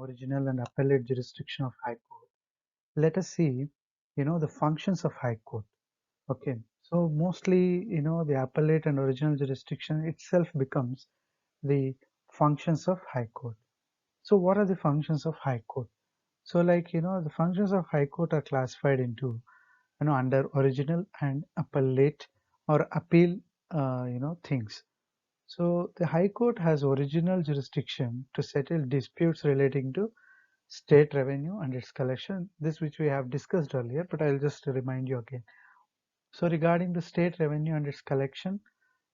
original and appellate jurisdiction of High Court. Let us see, the functions of High Court. Okay, so mostly, the appellate and original jurisdiction itself becomes the functions of High Court. So what are the functions of High Court? So like, the functions of High Court are classified into, under original and appellate or appeal, things. So the High Court has original jurisdiction to settle disputes relating to state revenue and its collection. This which we have discussed earlier, but I'll just remind you again. So regarding the state revenue and its collection,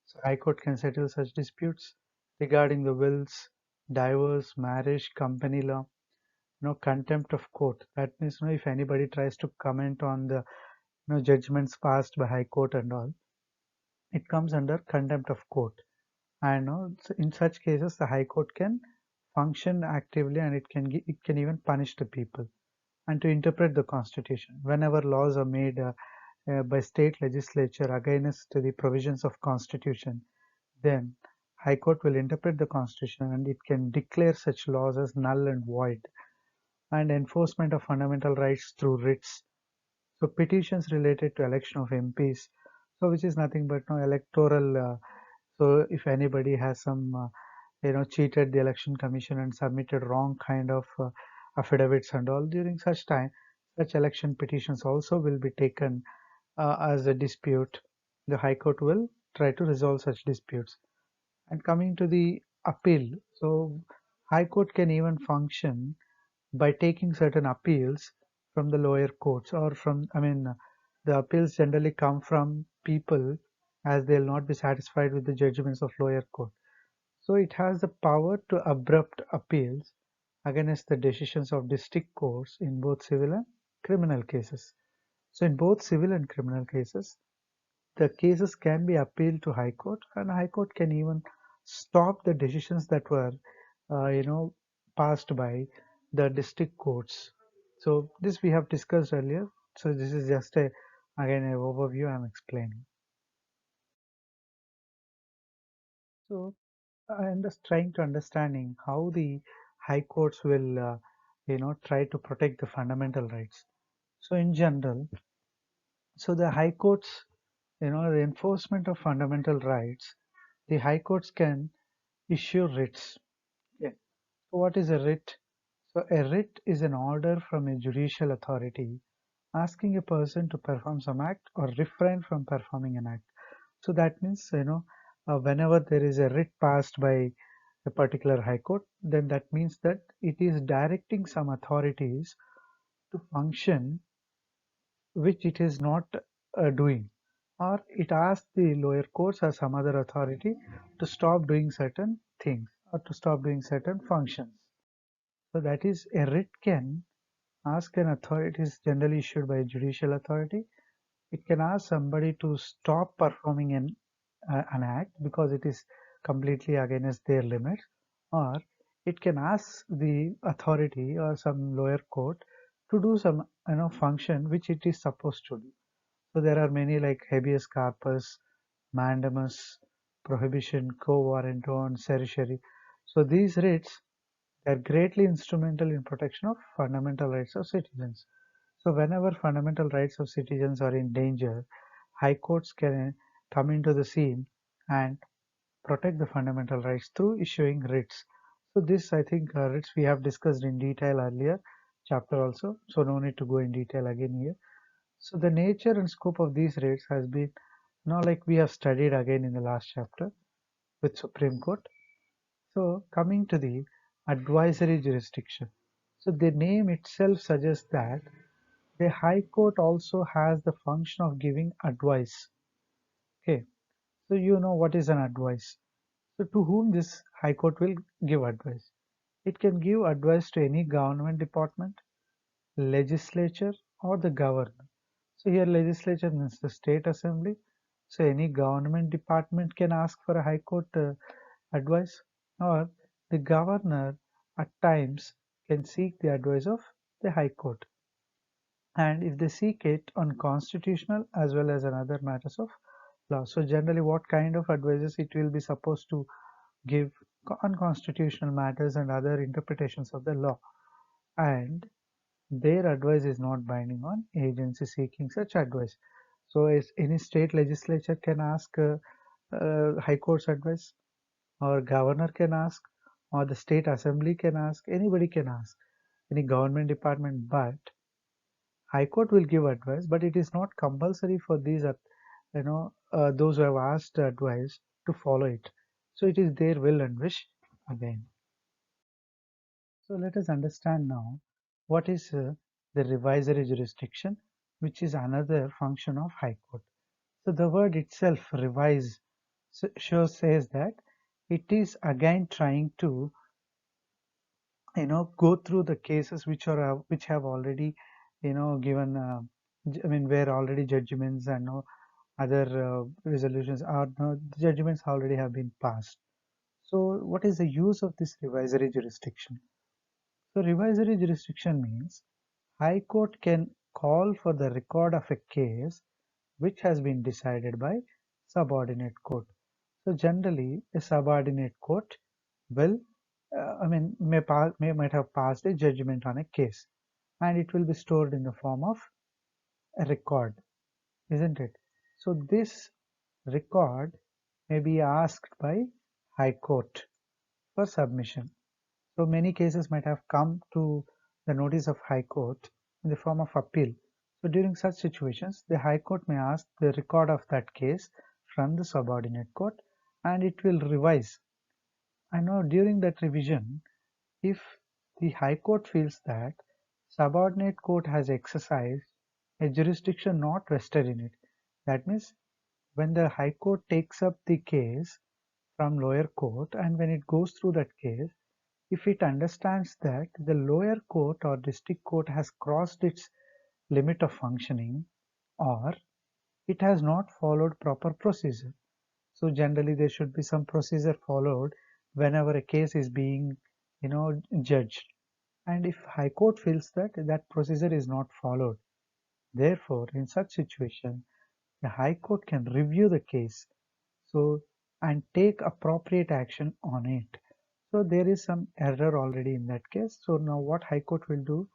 so High Court can settle such disputes regarding the wills, divorce, marriage, company law, contempt of court. That means, if anybody tries to comment on the, judgments passed by High Court and all, it comes under contempt of court. And so in such cases, the High Court can function actively, and it can even punish the people, and to interpret the Constitution. Whenever laws are made by state legislature against the provisions of Constitution, then High Court will interpret the Constitution, and it can declare such laws as null and void. And enforcement of fundamental rights through writs. So petitions related to election of MPs, so which is nothing but electoral. So if anybody has some cheated the election commission and submitted wrong kind of affidavits and all, during such time, such election petitions also will be taken as a dispute. The High Court will try to resolve such disputes. And coming to the appeal, so High Court can even function by taking certain appeals from the lower courts, or from, the appeals generally come from people, as they'll not be satisfied with the judgments of lower court. So it has the power to abrupt appeals against the decisions of district courts in both civil and criminal cases. So in both civil and criminal cases, the cases can be appealed to High Court, and High Court can even stop the decisions that were, passed by the district courts. So this we have discussed earlier. So this is just again an overview I'm explaining. So I'm just trying to understanding how the High Courts will, try to protect the fundamental rights. So in general, so the High Courts, the enforcement of fundamental rights, the High Courts can issue writs. Okay. So what is a writ? So a writ is an order from a judicial authority asking a person to perform some act or refrain from performing an act. So that means, whenever there is a writ passed by a particular High Court, then that means that it is directing some authorities to function which it is not doing, or it asks the lower courts or some other authority to stop doing certain things or to stop doing certain functions. So that is, a writ can ask an authority, is generally issued by a judicial authority. It can ask somebody to stop performing an act because it is completely against their limits, or it can ask the authority or some lower court to do some function which it is supposed to do. So there are many like habeas corpus, mandamus, prohibition, quo warranto, and certiorari. So these writs are greatly instrumental in protection of fundamental rights of citizens. So whenever fundamental rights of citizens are in danger, High Courts can come into the scene and protect the fundamental rights through issuing writs. So this, I think, writs we have discussed in detail earlier chapter also, so no need to go in detail again here. So the nature and scope of these writs has been, like we have studied again in the last chapter with Supreme Court. So coming to the advisory jurisdiction. So the name itself suggests that the High Court also has the function of giving advice. Okay, so you know what is an advice. So to whom this High Court will give advice? It can give advice to any government department, legislature, or the governor. So here legislature means the state assembly. So any government department can ask for a High Court advice, or the governor at times can seek the advice of the High Court. And if they seek it on constitutional as well as on other matters of law. So generally what kind of advices it will be supposed to give? unconstitutional matters and other interpretations of the law, and their advice is not binding on agency seeking such advice. So, is any state legislature can ask High Court's advice, or governor can ask, or the state assembly can ask, anybody can ask, any government department, but High Court will give advice, but it is not compulsory for these, those who have asked advice to follow it. So it is their will and wish again. So let us understand now what is the revisory jurisdiction, which is another function of High Court. So the word itself, revise, says that it is again trying to go through the cases which have already given I mean where already judgments and other resolutions are judgments already have been passed. So what is the use of this revisory jurisdiction? So revisory jurisdiction means High Court can call for the record of a case which has been decided by subordinate court. So generally, a subordinate court will, might have passed a judgment on a case, and it will be stored in the form of a record, isn't it? So this record may be asked by High Court for submission. So many cases might have come to the notice of High Court in the form of appeal. So during such situations, the High Court may ask the record of that case from the subordinate court, and it will revise. I know during that revision, if the High Court feels that subordinate court has exercised a jurisdiction not vested in it, that means when the High Court takes up the case from lower court and when it goes through that case, if it understands that the lower court or district court has crossed its limit of functioning, or it has not followed proper procedure. So generally there should be some procedure followed whenever a case is being judged. And if High Court feels that that procedure is not followed, therefore in such situation the High Court can review the case so and take appropriate action on it. So there is some error already in that case. So now what High Court will do,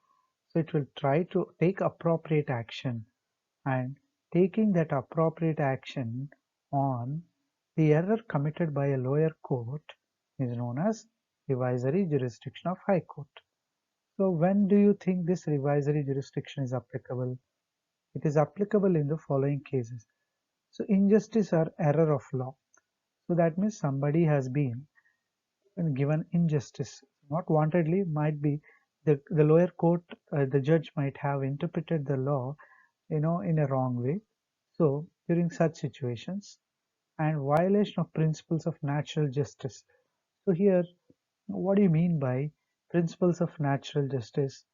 so it will try to take appropriate action, and taking that appropriate action on the error committed by a lower court is known as revisory jurisdiction of High Court. So when do you think this revisory jurisdiction is applicable? It is applicable in the following cases. So injustice or error of law. So that means somebody has been given injustice, not wantedly, might be the lower court, the judge might have interpreted the law, in a wrong way. So during such situations, and violation of principles of natural justice. So here, what do you mean by principles of natural justice?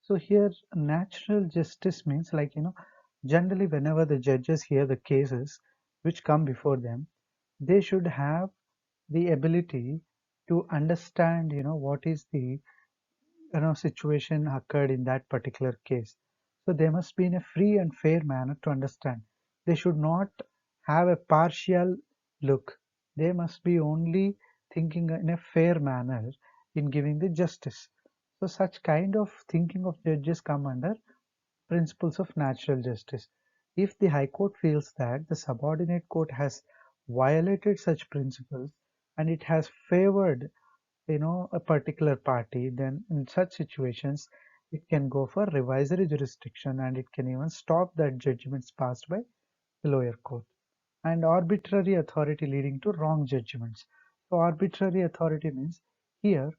So here, natural justice means generally whenever the judges hear the cases which come before them, they should have the ability to understand, what is the situation occurred in that particular case. So they must be in a free and fair manner to understand. They should not have a partial look. They must be only thinking in a fair manner in giving the justice. So such kind of thinking of judges come under principles of natural justice. If the High Court feels that the subordinate court has violated such principles and it has favored a particular party, then in such situations it can go for revisory jurisdiction, and it can even stop that judgments passed by the lower court. And arbitrary authority leading to wrong judgments. So arbitrary authority means here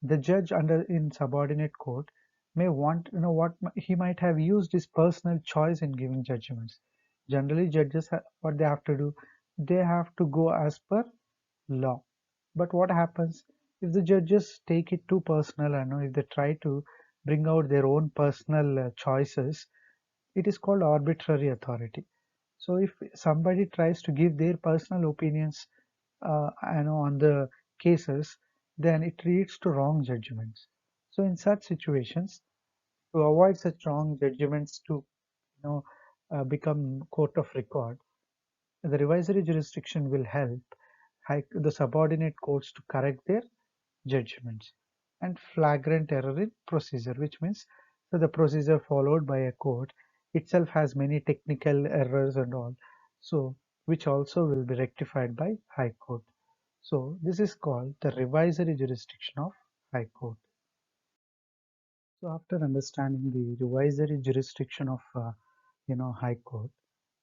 the judge under in subordinate court may want, what he might have used his personal choice in giving judgments. Generally judges what they have to do, they have to go as per law. But what happens if the judges take it too personal, and if they try to bring out their own personal choices? It is called arbitrary authority. So if somebody tries to give their personal opinions on the cases, then it leads to wrong judgments. So in such situations, to avoid such wrong judgments to become court of record, the revisory jurisdiction will help, the subordinate courts to correct their judgments. And flagrant error in procedure, which means that the procedure followed by a court itself has many technical errors and all, so which also will be rectified by High Court. So this is called the revisory jurisdiction of High Court. So after understanding the revisory jurisdiction of High Court,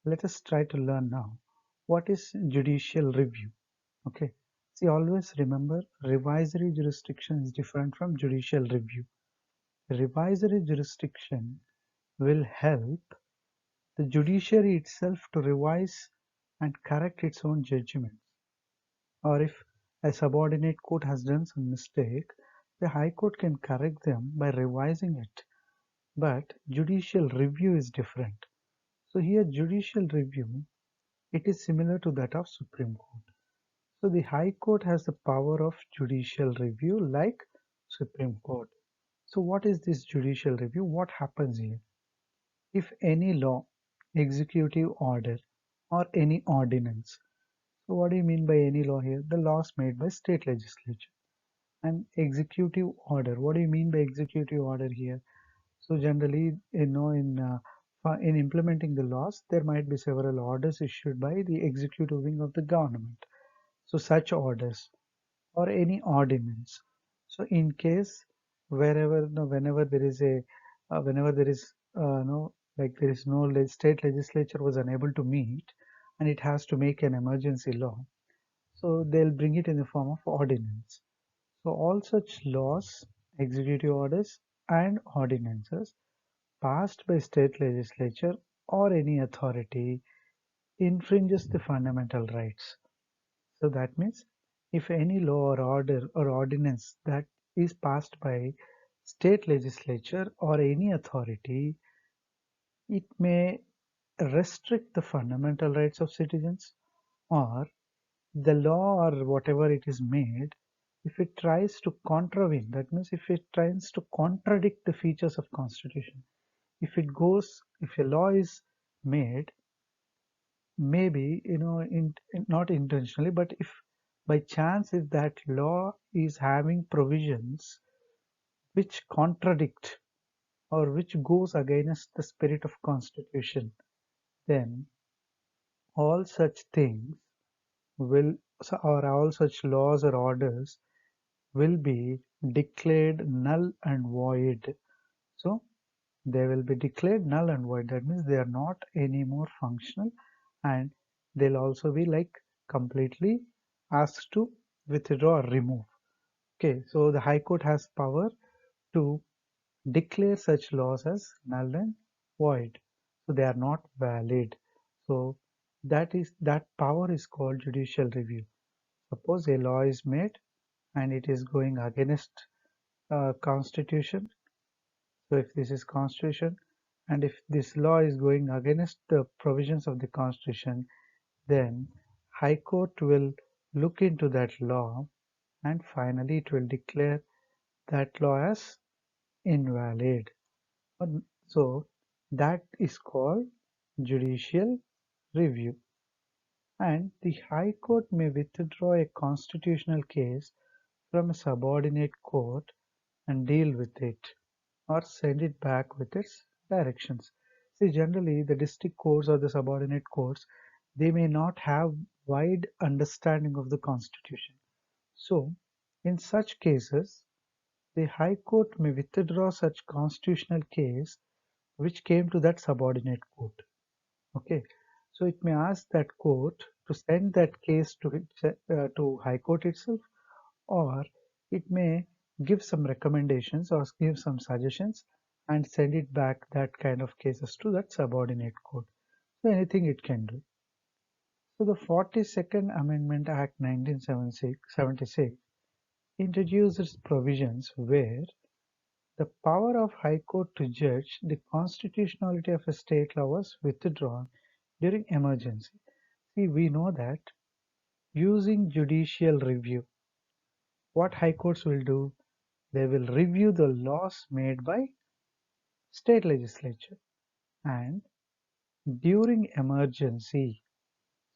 let us try to learn now what is judicial review. Okay. See, always remember revisory jurisdiction is different from judicial review. Revisory jurisdiction will help the judiciary itself to revise and correct its own judgments. Or if a subordinate court has done some mistake, the High Court can correct them by revising it. But judicial review is different. So here judicial review, it is similar to that of Supreme Court. So the High Court has the power of judicial review like Supreme Court. So what is this judicial review? What happens here? If any law, executive order, or any ordinance. So what do you mean by any law here? The laws made by state legislature. And executive order. What do you mean by executive order here? So generally, in implementing the laws, there might be several orders issued by the executive wing of the government. So such orders or any ordinance. So in case wherever no, whenever there is a whenever there is no like there is no state legislature was unable to meet and it has to make an emergency law, so they'll bring it in the form of ordinance. So all such laws, executive orders and ordinances passed by state legislature or any authority infringes the fundamental rights. So that means if any law or order or ordinance that is passed by state legislature or any authority, it may restrict the fundamental rights of citizens, or the law or whatever it is made, if it tries to contravene, that means if it tries to contradict the features of constitution, if a law is made, maybe not intentionally, but if by chance if that law is having provisions which contradict or which goes against the spirit of constitution, then all such things will or all such laws or orders will be declared null and void. So they will be declared null and void. That means they are not anymore functional, and they'll also be like completely asked to withdraw or remove. Okay, so the High Court has power to declare such laws as null and void. So they are not valid. So that power is called judicial review. Suppose a law is made and it is going against constitution. So if this is constitution and if this law is going against the provisions of the constitution, then High Court will look into that law and finally it will declare that law as invalid. So that is called judicial review. And the High Court may withdraw a constitutional case from a subordinate court and deal with it, or send it back with its directions. See, generally the district courts or the subordinate courts, they may not have wide understanding of the constitution. So in such cases, the High Court may withdraw such constitutional case which came to that subordinate court. Okay, so it may ask that court to send that case to High Court itself, or it may give some recommendations or give some suggestions and send it back that kind of cases to that subordinate court. So anything it can do. So the 42nd Amendment Act 1976 introduces provisions where the power of High Court to judge the constitutionality of a state law was withdrawn during emergency. See, we know that using judicial review, what High Courts will do, they will review the laws made by state legislature, and during emergency,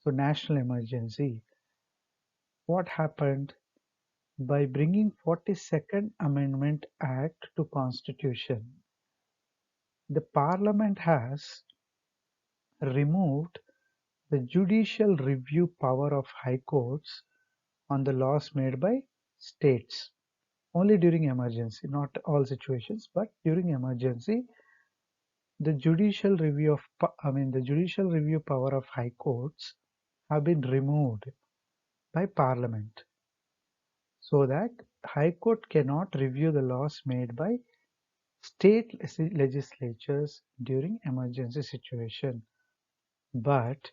so national emergency, What happened? By bringing 42nd Amendment Act to Constitution, the Parliament has removed the judicial review power of high courts on the laws made by states. Only during emergency, not all situations, but during emergency, the judicial review the judicial review power of high courts have been removed by Parliament, so that High Court cannot review the laws made by state legislatures during emergency situation. But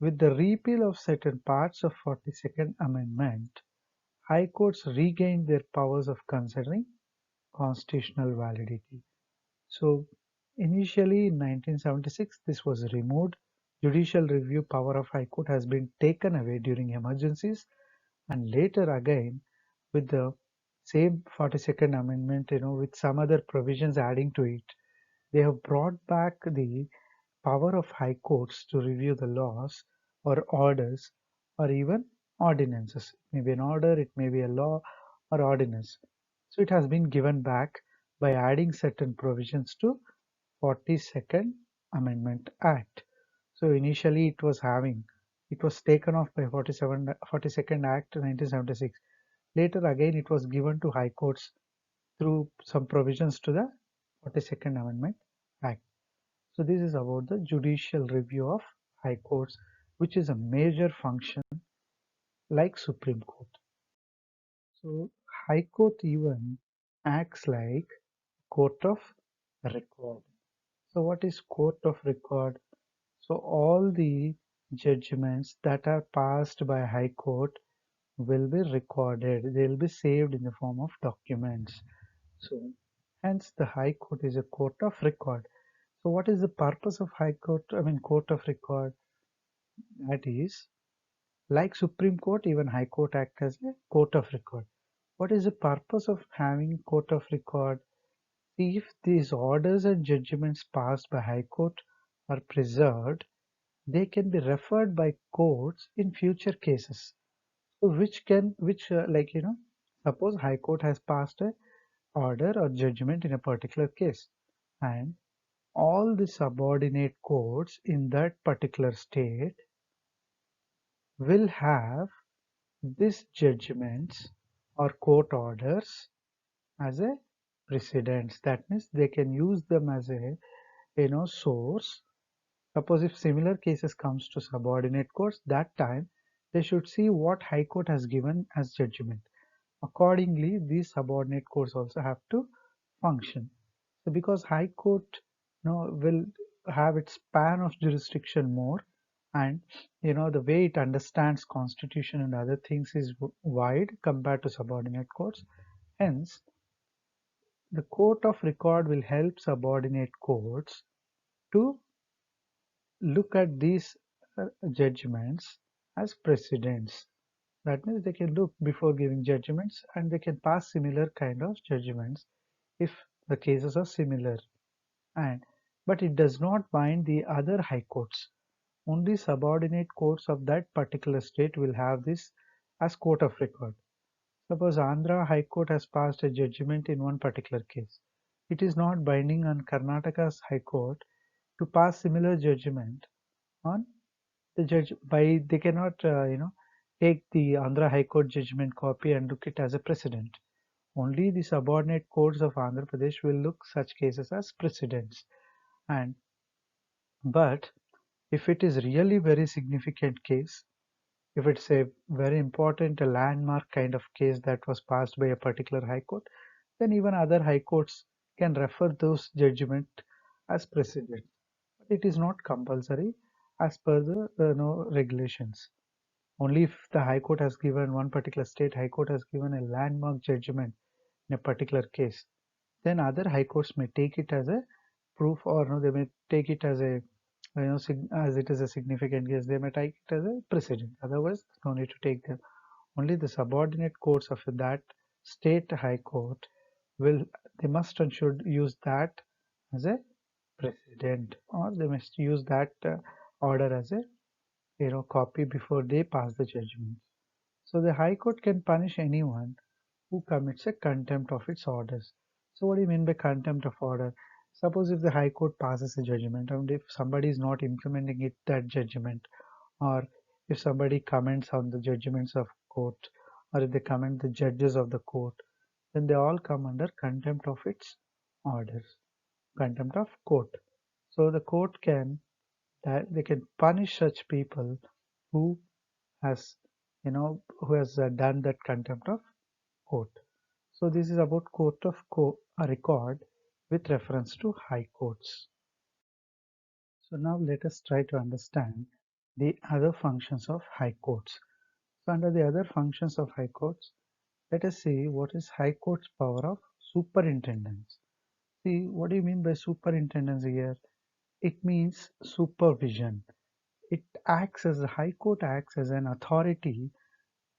with the repeal of certain parts of 42nd Amendment, High Courts regained their powers of considering constitutional validity. So initially in 1976, this was removed. Judicial review power of High Court has been taken away during emergencies, and later again with the same 42nd Amendment, with some other provisions adding to it, they have brought back the power of high courts to review the laws or orders or even ordinances. It may be an order, it may be a law or ordinance. So it has been given back by adding certain provisions to 42nd Amendment Act. So initially it was taken off by 42nd Act 1976. Later again it was given to high courts through some provisions to the 42nd Amendment Act. So this is about the judicial review of high courts, which is a major function like Supreme Court. So High Court even acts like court of record. So what is court of record? So all the judgments that are passed by High Court will be recorded. They will be saved in the form of documents. So hence the High Court is a court of record. So what is the purpose of High Court? Court of record. That is, like Supreme Court, even High Court act as a court of record. What is the purpose of having court of record? If these orders and judgments passed by High Court are preserved, they can be referred by courts in future cases. So suppose High Court has passed a order or judgment in a particular case, and all the subordinate courts in that particular state will have these judgments or court orders as a precedents. That means they can use them as a source. Suppose if similar cases comes to subordinate courts, that time they should see what High Court has given as judgment. Accordingly, these subordinate courts also have to function. So because High Court will have its span of jurisdiction more, and the way it understands constitution and other things is wide compared to subordinate courts. Hence, the court of record will help subordinate courts to look at these judgments as precedents. That means they can look before giving judgments, and they can pass similar kind of judgments if the cases are similar. But it does not bind the other high courts. Only subordinate courts of that particular state will have this as court of record. Suppose Andhra High Court has passed a judgment in one particular case. It is not binding on Karnataka's High Court to pass similar judgment on the judge. They cannot take the Andhra High Court judgment copy and look it as a precedent. Only the subordinate courts of Andhra Pradesh will look such cases as precedents. But if it is really very significant case, if it's a very important, a landmark kind of case that was passed by a particular high court, then even other high courts can refer those judgment as precedent. But it is not compulsory as per the regulations. Only if the high court has given, one particular state high court has given a landmark judgment in a particular case, then other high courts may take it as a proof, or no, they may take it as a as it is a significant case, they may take it as a precedent. Otherwise, no need to take them. Only the subordinate courts of that state high court they must and should use that as a precedent, or they must use that order as a copy before they pass the judgment. So the High Court can punish anyone who commits a contempt of its orders. So what do you mean by contempt of order? Suppose if the High Court passes a judgment and if somebody is not implementing that judgment, or if somebody comments on the judgments of court, or if they comment the judges of the court, then they all come under contempt of its orders, contempt of court. So the court can that they can punish such people who has who has done that contempt of court. So this is about court of a record with reference to high courts. So now let us try to understand the other functions of high courts. So under the other functions of high courts, let us see what is high court's power of superintendence. See, what do you mean by superintendence here? It means supervision. It acts as the High Court acts as an authority,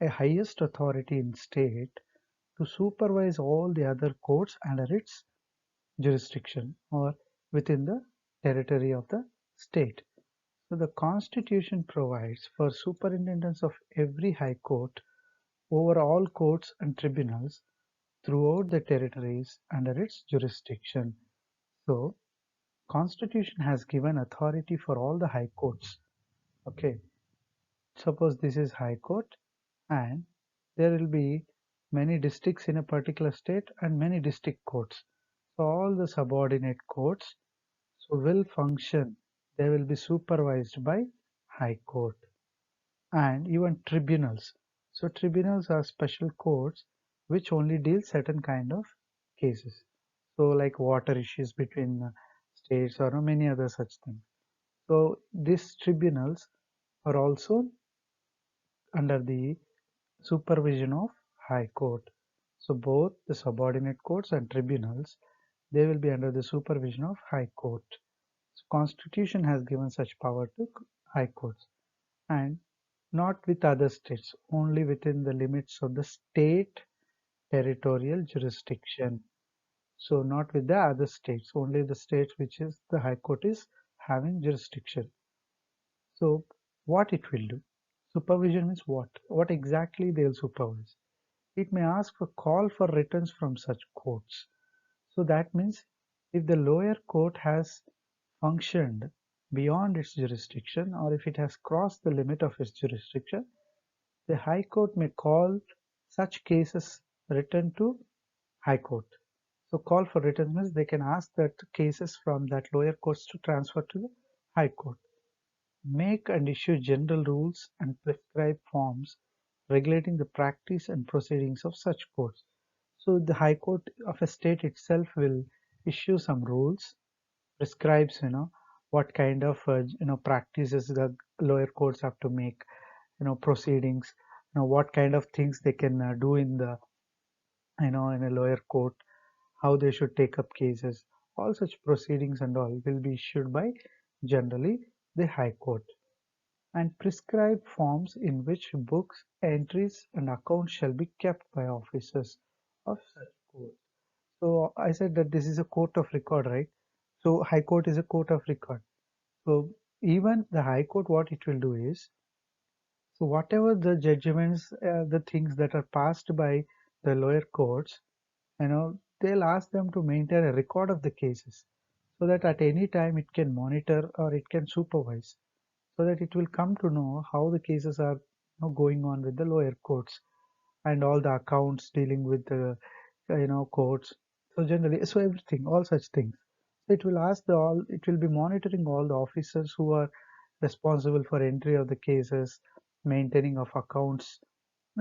a highest authority in state to supervise all the other courts under its jurisdiction or within the territory of the state. So the Constitution provides for superintendence of every High Court over all courts and tribunals throughout the territories under its jurisdiction. So Constitution has given authority for all the High Courts. Okay, suppose this is High Court and there will be many districts in a particular state and many district courts. So all the subordinate courts will function. They will be supervised by High Court and even tribunals. So tribunals are special courts which only deal certain kind of cases. So like water issues between states or many other such things. So these tribunals are also under the supervision of High Court. So both the subordinate courts and tribunals, they will be under the supervision of High Court. So Constitution has given such power to High Courts and not with other states, only within the limits of the state territorial jurisdiction. So not with the other states, only the states which is the High Court is having jurisdiction. So what it will do? Supervision means what? What exactly they will supervise? It may ask for call for returns from such courts. So that means if the lower court has functioned beyond its jurisdiction or if it has crossed the limit of its jurisdiction, the High Court may call such cases return to High Court. So call for return means they can ask that cases from that lower courts to transfer to the High Court. Make and issue general rules and prescribe forms regulating the practice and proceedings of such courts. So the High Court of a state itself will issue some rules, prescribes what kind of practices the lower courts have to make, proceedings, what kind of things they can do in the in a lower court, how they should take up cases. All such proceedings and all will be issued by generally the High Court and prescribe forms in which books, entries, and accounts shall be kept by officers of such court. So I said that this is a court of record, right? So High Court is a court of record. So even the High Court, what it will do is, so whatever the judgments, the things that are passed by the lower courts, they'll ask them to maintain a record of the cases so that at any time it can monitor or it can supervise so that it will come to know how the cases are going on with the lower courts and all the accounts dealing with the courts. So generally, so everything, all such things. So it will ask it will be monitoring all the officers who are responsible for entry of the cases, maintaining of accounts,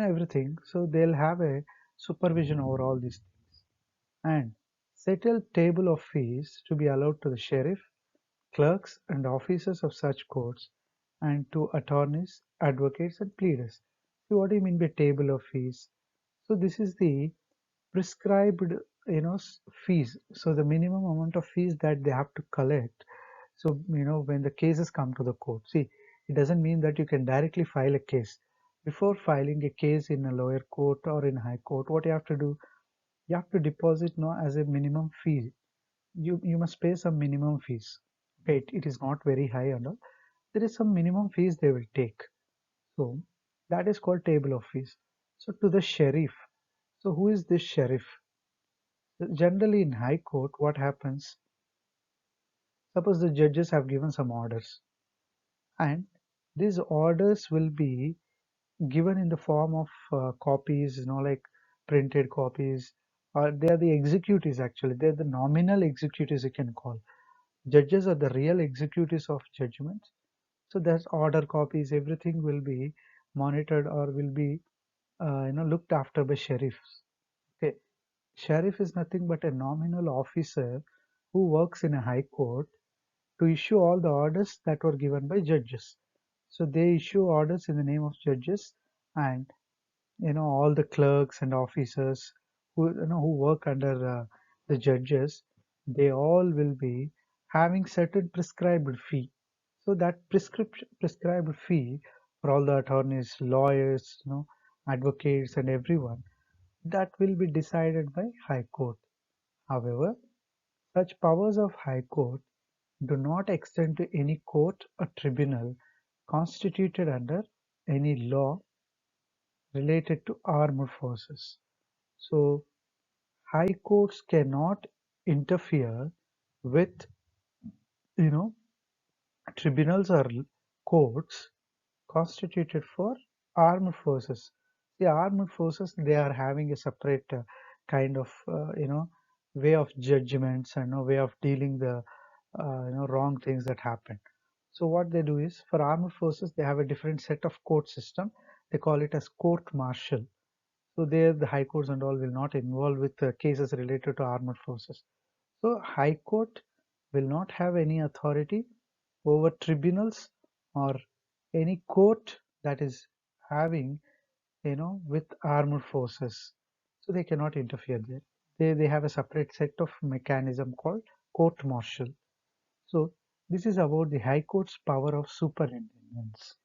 everything. So they'll have a supervision over all these things and settle table of fees to be allowed to the sheriff, clerks and officers of such courts and to attorneys, advocates and pleaders. So what do you mean by table of fees? So this is the prescribed fees. So the minimum amount of fees that they have to collect. So when the cases come to the court, see, it doesn't mean that you can directly file a case. Before filing a case in a lower court or in high court, what you have to do, you have to deposit as a minimum fee. You must pay some minimum fees. Okay, it is not very high and all. There is some minimum fees they will take. So That is called table of fees. So to the sheriff. So who is this sheriff? Generally in high court, what happens? Suppose the judges have given some orders, and these orders will be given in the form of copies, like printed copies, or they are the executives actually. They're the nominal executives you can call. Judges are the real executives of judgments. So there's order copies, everything will be monitored or will be looked after by sheriffs. Okay. Sheriff is nothing but a nominal officer who works in a high court to issue all the orders that were given by judges. So they issue orders in the name of judges, and all the clerks and officers who work under the judges, they all will be having certain prescribed fee. So that prescribed fee for all the attorneys, lawyers, advocates, and everyone, that will be decided by high court. However, such powers of high court do not extend to any court or tribunal constituted under any law related to armed forces. So high courts cannot interfere with you know tribunals or courts constituted for armed forces. The armed forces, they are having a separate kind of way of judgments and way of dealing the wrong things that happen. So what they do is, for armed forces they have a different set of court system. They call it as court martial. So there the high courts and all will not involve with cases related to armed forces. So high court will not have any authority over tribunals or any court that is having with armed forces. So they cannot interfere there. They have a separate set of mechanism called court martial. So this is about the high court's power of superintendence.